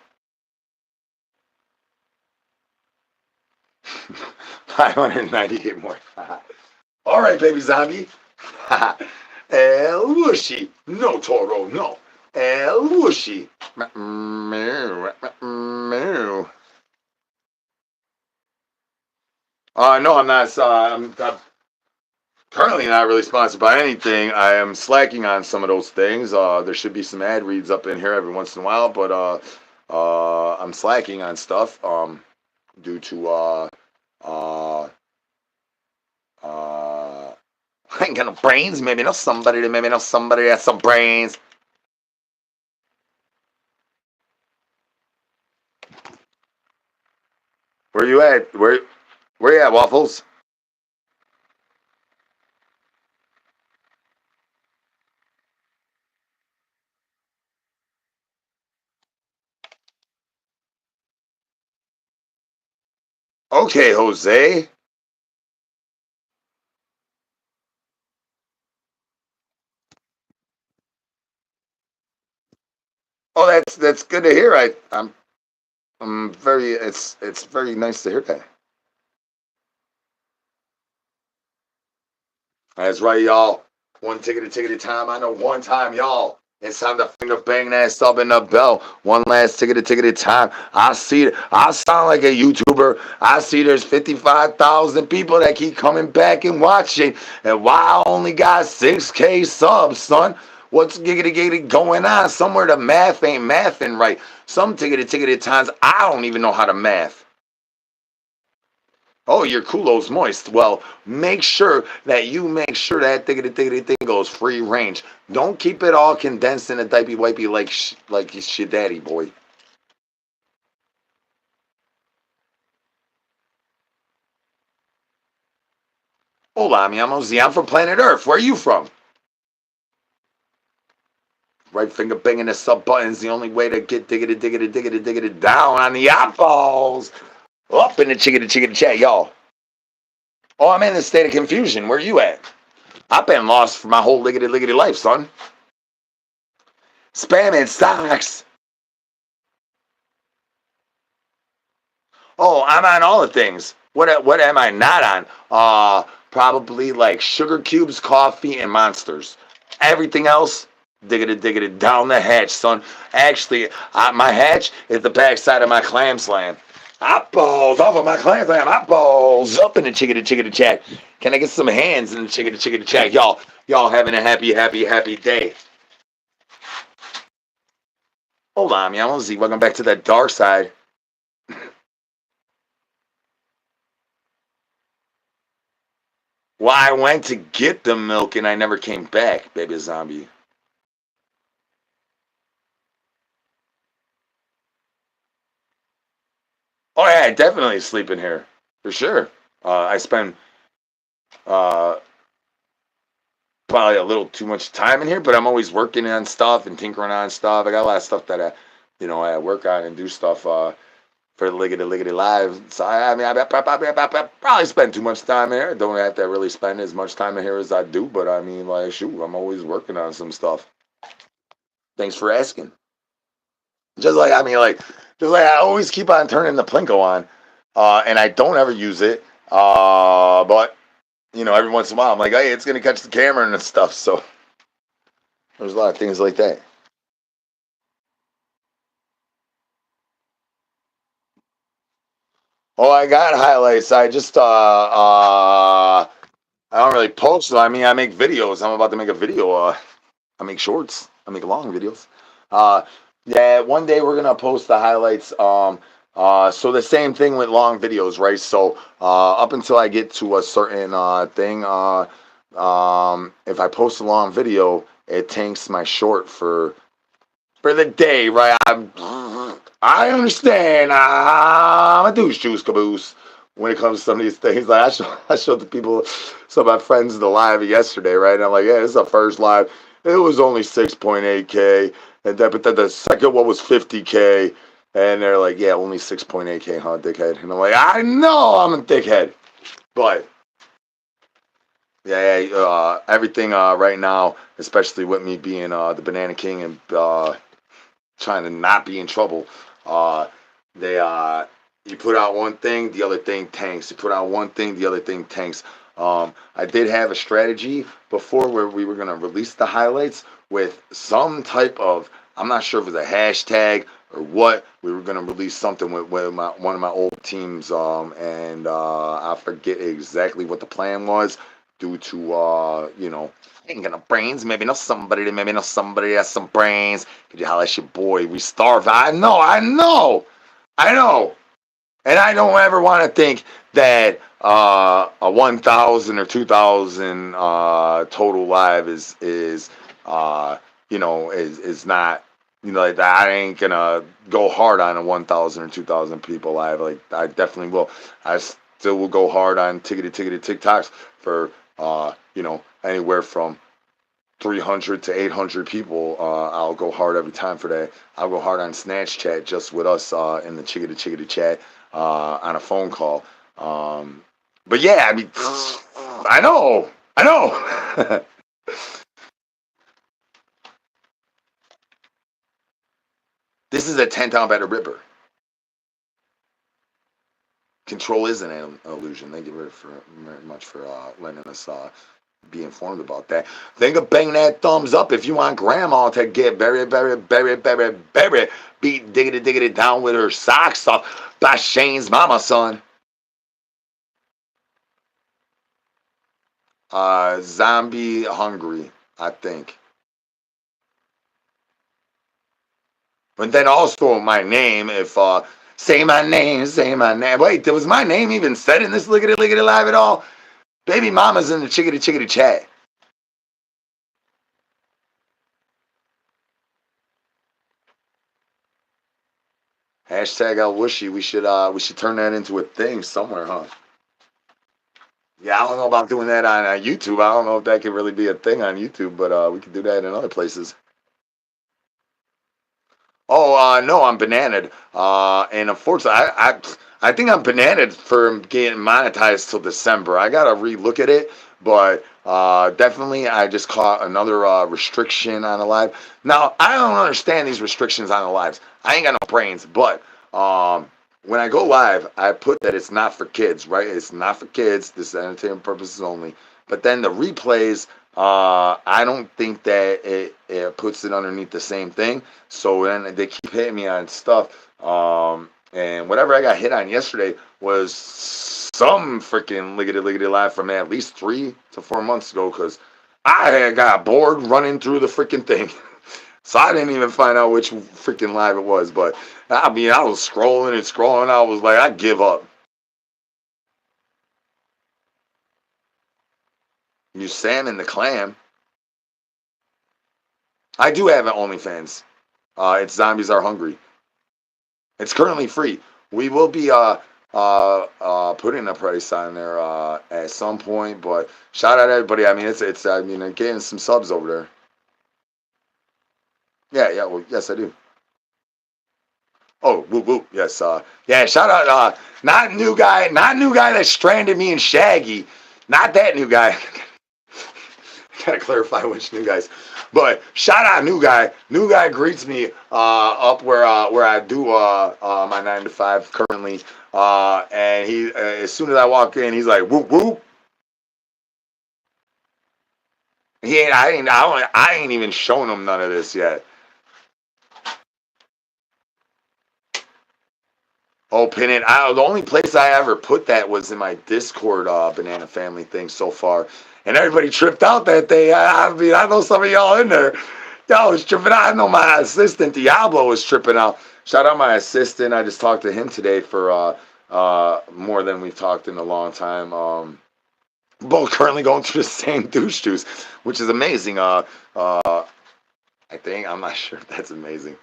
598 more. All right, baby zombie. El Whooshy. No, Toro, no. El Whooshy. No, I'm not. I'm currently not really sponsored by anything. I am slacking on some of those things. There should be some ad reads up in here every once in a while, but I'm slacking on stuff due to uh, I ain't got no brains. Maybe know somebody. Maybe know somebody that has some brains. Where you at? Where you at, Waffles? Okay, Jose. Oh, that's good to hear. I'm very it's very nice to hear that. That's right, y'all. One ticket a ticket at a time. I know one time, y'all. It's time to finger bang that sub in the bell. One last ticket a ticket at a time. I see it. I sound like a YouTuber. I see there's 55,000 people that keep coming back and watching. And why I only got 6K subs, son? What's giggity giggity going on? Somewhere the math ain't mathing right. Some ticket a ticket at times I don't even know how to math. Oh, your culo's moist. Well, make sure that thiggity thing goes free range. Don't keep it all condensed in a diaper wipey like your daddy boy. Hola, mi amo Z. I'm from planet Earth. Where are you from? Right finger banging the sub button's the only way to get diggity down on the eyeballs. Up in the chickity chat, y'all. Oh, I'm in a state of confusion. Where you at? I've been lost for my whole liggity life, son. Spamming stocks. Oh, I'm on all the things. What am I not on? Probably like sugar cubes, coffee, and monsters. Everything else, diggity down the hatch, son. Actually, my hatch is the backside of my clam slam. Eyeballs off of my clam slam. Eyeballs up in the chickity chat. Can I get some hands in the chickity chat, y'all? Y'all having a happy day. Hold on, y'all. Z, welcome back to the dark side. Well, I went to get the milk and I never came back, baby zombie. Oh yeah, I definitely sleep in here for sure. I spend uh, probably a little too much time in here, but I'm always working on stuff and tinkering on stuff. I got a lot of stuff that I work on and do stuff for the liggity live. So I probably spend too much time in here. Don't have to really spend as much time in here as I do, but I mean, like, shoot, I'm always working on some stuff. Thanks for asking. Just like I always keep on turning the Plinko on, and I don't ever use it. But every once in a while, I'm like, hey, it's gonna catch the camera and stuff. So there's a lot of things like that. Oh, I got highlights. I don't really post them. I mean, I make videos. I'm about to make a video. I make shorts. I make long videos. Uh, yeah, one day we're gonna post the highlights. So the same thing with long videos, right? So up until I get to a certain thing, if I post a long video, it tanks my short for the day, right? I understand. I'm a douche juice caboose when it comes to some of these things. Like I showed the people, some of my friends the live yesterday, right? And I'm like, yeah, this is the first live. It was only 6.8K, but then the second one was 50K, and they're like, yeah, only 6.8K, huh, dickhead? And I'm like, I know I'm a dickhead, but yeah, everything right now, especially with me being the Banana King and trying to not be in trouble. They You put out one thing, the other thing tanks. You put out one thing, the other thing tanks. I did have a strategy before where we were gonna release the highlights with some type of, I'm not sure if it was a hashtag or what. We were gonna release something with one of my old teams, and I forget exactly what the plan was due to ain't got no brains. Maybe know somebody. Maybe know somebody has some brains. Could you holler at your boy? We starve. I know. And I don't ever want to think that a 1,000 or 2,000 total live is not, like, I ain't gonna go hard on a 1,000 or 2,000 people live. Like, I definitely will. I still will go hard on tickety TikToks for anywhere from 300 to 800 people. I'll go hard every time for that. I'll go hard on Snatch Chat just with us in the chickity chat on a phone call. But yeah, I mean, I know. This is a 10-pound better ripper. Control is an illusion. Thank you very much for letting us be informed about that. Think of banging that thumbs up if you want grandma to get very beat diggity down with her socks off by Shane's mama, son. Zombie hungry, I think. But then also my name, if say my name, say my name. Wait, was my name even said in this lickety live at all? Baby mama's in the chickity chat. Hashtag I wishy. We should turn that into a thing somewhere, huh? Yeah, I don't know about doing that on YouTube. I don't know if that could really be a thing on YouTube, but we could do that in other places. Oh no, I'm bananaed. And unfortunately, I think I'm bananaed for getting monetized till December. I gotta relook at it, but definitely I just caught another restriction on the live. Now I don't understand these restrictions on the lives. I ain't got no brains, but when I go live, I put that it's not for kids, right? It's not for kids. This is entertainment purposes only. But then the replays, I don't think that it puts it underneath the same thing. So then they keep hitting me on stuff. And whatever I got hit on yesterday was some freaking liggity live from at least 3 to 4 months ago because I had got bored running through the freaking thing. So I didn't even find out which freaking live it was. But I mean, I was scrolling and scrolling. I was like, I give up. You Sam and the Clam. I do have an OnlyFans. It's Zombies Are Hungry. It's currently free. We will be putting a price on there at some point, but shout out everybody. I mean, it's I mean, getting some subs over there. Yeah. Well, yes, I do. Oh, whoop whoop. Yes. Yeah. Shout out. Not new guy. Not new guy that stranded me and Shaggy. Not that new guy. Gotta clarify which new guys. But shout out new guy. New guy greets me up where I do my 9 to 5 currently. And he as soon as I walk in, he's like whoop whoop. I ain't even shown him none of this yet. Oh, pin it. The only place I ever put that was in my Discord Banana Family thing so far. And everybody tripped out that day. I mean, I know some of y'all in there. Y'all was tripping out. I know my assistant, Diablo, was tripping out. Shout out my assistant. I just talked to him today for more than we've talked in a long time. Both currently going through the same douche juice, which is amazing. I think. I'm not sure if that's amazing.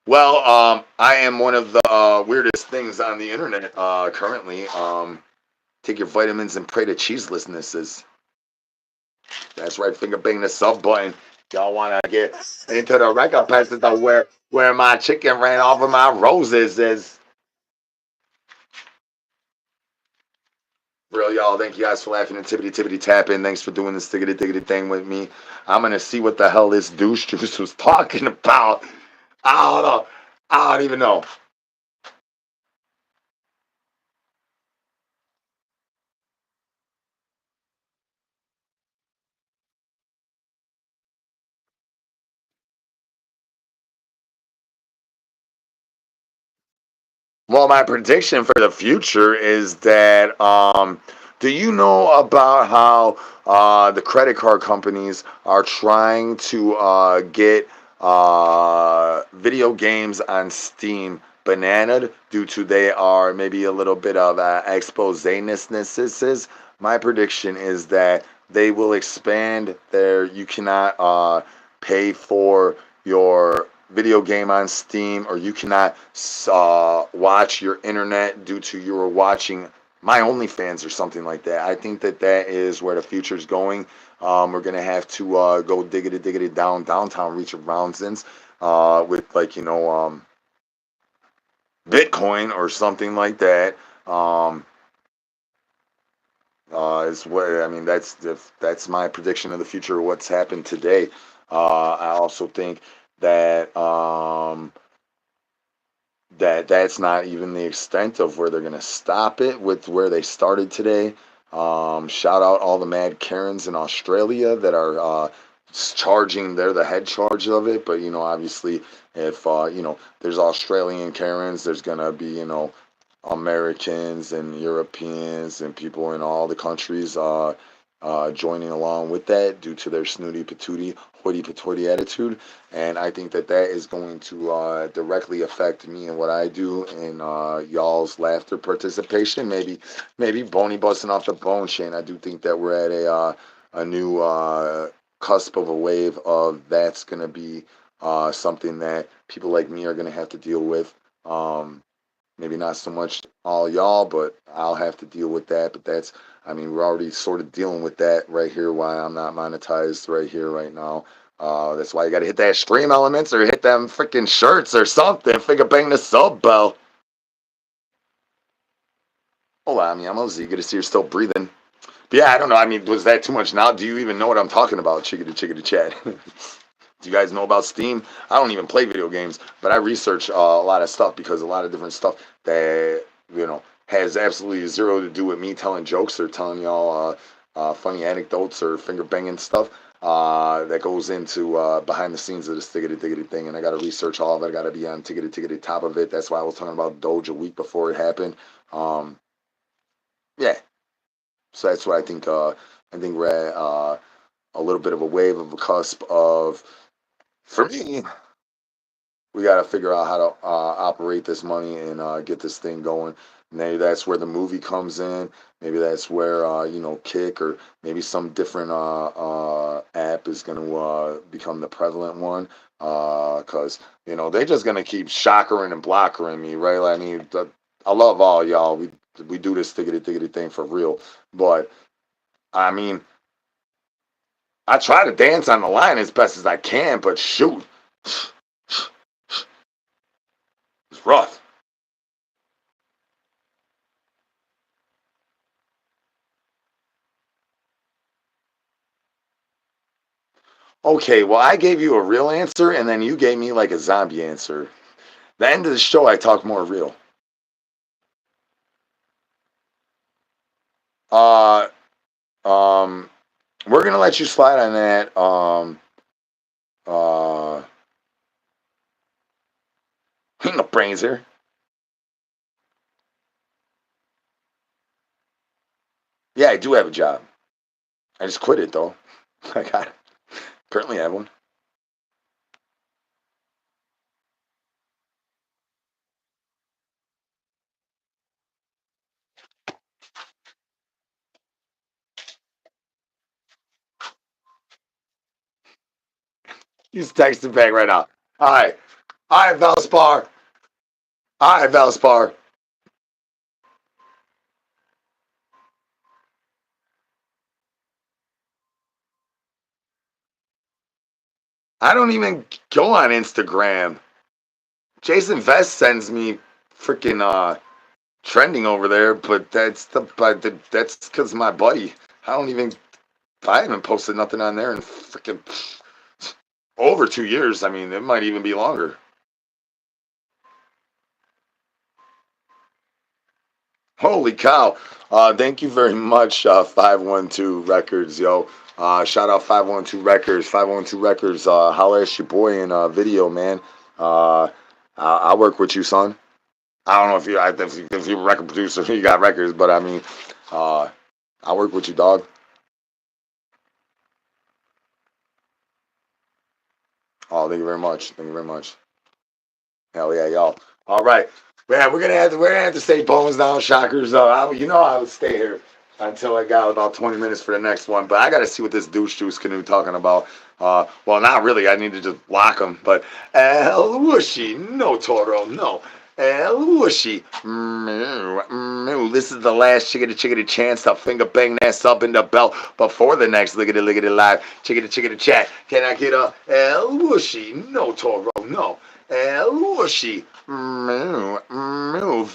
Well, I am one of the weirdest things on the internet currently. Take your vitamins and pray to cheeselessnesses. That's right, finger bang the sub button. Y'all want to get into the record passes of where my chicken ran off of my roses is. Real y'all, thank you guys for laughing and tippity tapping. Thanks for doing this tiggity thing with me. I'm gonna see what the hell this douche juice was talking about. I don't know. I don't even know. Well, my prediction for the future is that do you know about how the credit card companies are trying to get video games on Steam bananaed due to they are maybe a little bit of expose-ness? My prediction is that they will expand their you cannot pay for your video game on Steam, or you cannot watch your internet due to you were watching my OnlyFans or something like that. I think that that is where the future is going. We're gonna have to go diggity downtown, reach around since with like Bitcoin or something like that. Is what I mean. That's my prediction of the future of what's happened today. I also think that that's not even the extent of where they're going to stop it with where they started today. Shout out all the mad Karens in Australia that are charging. They're the head charge of it, but obviously, if there's Australian Karens, there's going to be Americans and Europeans and people in all the countries joining along with that due to their snooty patootie hoity patootie attitude. And I think that is going to directly affect me and what I do and y'all's laughter participation. Maybe Boney busting off the bone, Shane. I do think that we're at a new cusp of a wave of that's going to be something that people like me are going to have to deal with. Maybe not so much all y'all, but I'll have to deal with that. But we're already sort of dealing with that right here. Why I'm not monetized right here, right now. That's why you got to hit that stream elements or hit them freaking shirts or something. Figure bang the sub bell. Hola, mi amos. You get to see you're still breathing. But yeah, I don't know. Was that too much now? Do you even know what I'm talking about? Chickadee chat. Do you guys know about Steam? I don't even play video games, but I research a lot of stuff because a lot of different stuff that has absolutely zero to do with me telling jokes or telling y'all funny anecdotes or finger banging stuff that goes into behind the scenes of this tiggity thing. And I got to research all of it. I got to be on tiggity top of it. That's why I was talking about Doge a week before it happened. Yeah, so that's what I think. I think we're at a little bit of a wave of a cusp of. For me, we got to figure out how to operate this money and get this thing going. Maybe that's where the movie comes in. Maybe that's where Kick or maybe some different app is going to become the prevalent one. Because they're just going to keep shockering and blockering me, right? I love all y'all. We do this tiggity thing for real, but I try to dance on the line as best as I can, but shoot. It's rough. Okay, well, I gave you a real answer, and then you gave me like a zombie answer. The end of the show, I talk more real. Uh, we're gonna let you slide on that. Ain't no brains here. Yeah, I do have a job. I just quit it though. I got it. Currently have one. He's texting back right now. All right, Valspar. All right, Valspar. I don't even go on Instagram. Jason Vest sends me freaking trending over there, but that's because my buddy. I haven't posted nothing on there in freaking over 2 years. It might even be longer. Holy cow! Thank you very much, 512 Records, yo. Shout out 512 Records, 512 Records. Holla at your boy in video, man. I work with you, son. I don't know if you're a record producer, you got records, but I work with you, dog. Oh, thank you very much. Thank you very much. Hell yeah, y'all. All right, man. We're gonna have to stay bones down, shockers. I would stay here until I got about 20 minutes for the next one. But I got to see what this douche juice canoe talking about. Well, not really. I need to just block him. But El Whooshy, no Toro, no. El Whooshy, this is the last chickadee chance to finger bang that sub in the belt before the next lickety live chickadee chat. Can I get a El Whooshy, no Toro, no. El Whooshy,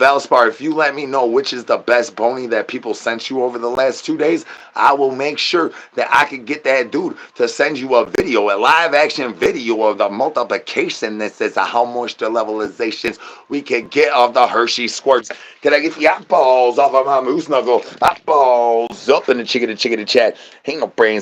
Valspar, if you let me know which is the best bony that people sent you over the last 2 days, I will make sure that I can get that dude to send you a video, a live action video of the multiplication that says how much the levelizations we can get of the Hershey squirts. Can I get the eyeballs off of my moose knuckle? Eyeballs up in the chicken chat. Ain't no brains.